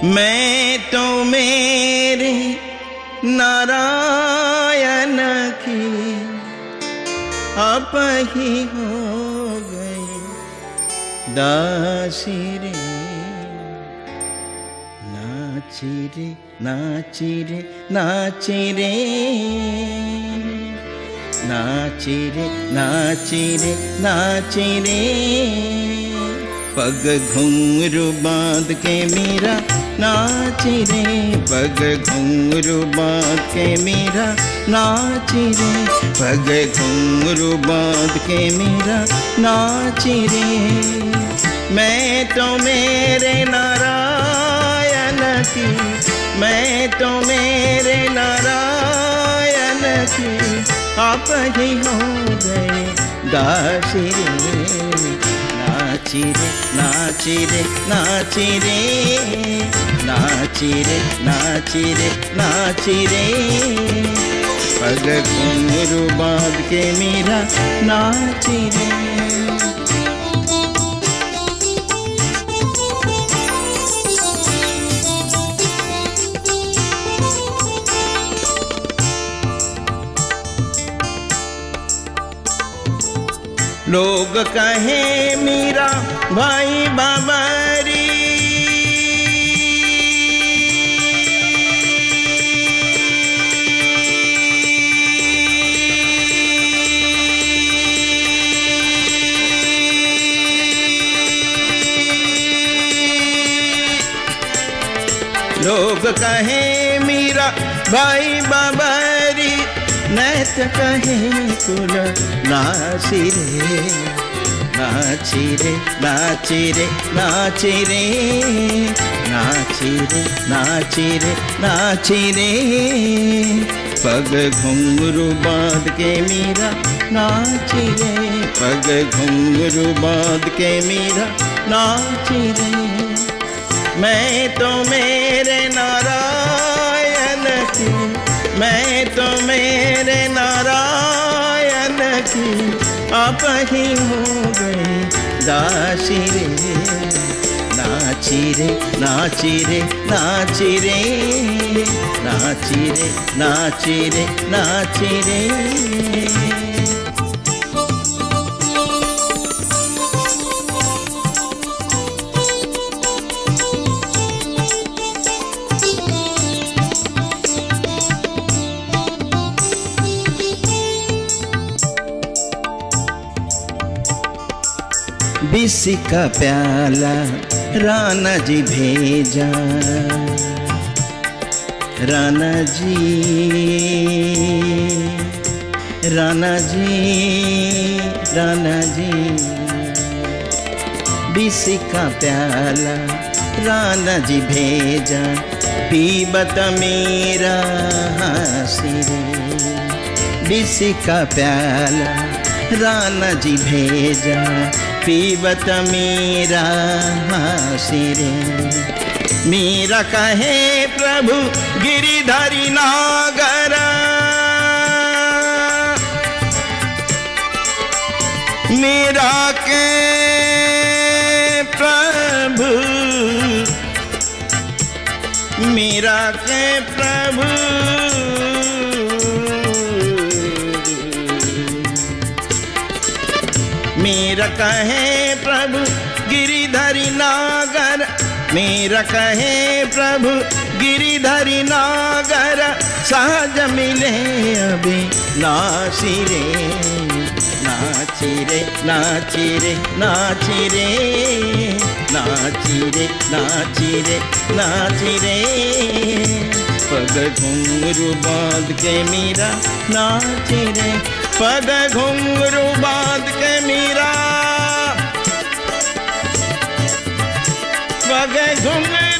मैं तो मेरे नारायण की आप ही हो गए दासी रे। नाची रे नाची रे नाची रे, नाची रे नाची रे नाची रे। पग घुंघरू बांध के मीरा नाची रे, पग घुंघरू बांध के मीरा नाची रे, पग घुंघरू बांध के मीरा नाची रे। मैं तो मेरे नारायण की, मैं तो मेरे नारायण की आप ही हो गए दासी रे। नाची रे नाची रे नाची रे, नाची रे नाची रे नाची रे। पग घुंघरू बांध के मीरा नाची रे। लोग कहे मीरा भाई बाबरी, लोग कहे मीरा भाई बाबरी, नैत कहे कुल नाची रे। नाची रे नाची रे नाची रे, नाची रे नाची रे नाची रे। पग घुंघरू बांध के मीरा नाची रे, पग घुंघरू बांध के मीरा नाची रे। मैं तो मेरे नारायण की, मैं तो मेरे नारायण की आप ही हो गए दासी रे। नाची रे नाची रे नाची रे, नाची रे नाची रे नाची रे। बिसी का प्याला राणा जी भेजा, राणा जी राणा जी राणा जी। बिसी का प्याला राणा जी भेजा, पीबत मेरा हासी रे। बिसी का प्याला राणा जी भेजा, पीबत मीरा हासी रे। मीरा कहे प्रभु गिरिधरी नागर, मीरा के प्रभु, मीरा के प्रभु। मीरा कहे प्रभु गिरिधरी नागर, मीरा कहे प्रभु गिरिधरी नागर। सहज मिले अभी नाची रे, नाची रे नाची रे नाची रे, नाची रे नाची रे नाची रे। पग घुंघरू बांध के मीरा नाची रे, पग घुंघरू बांध के मीरा, पग घुंघरू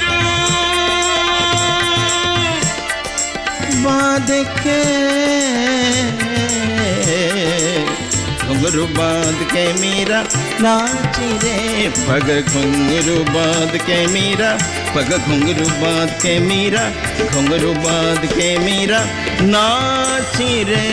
बांध के, घुंघरू बांध के मीरा नाची रे। पग घुंघरू बांध के मीरा, पग घुंघरू बांध के मीरा, घुंघरू बांध के मीरा नाची रे।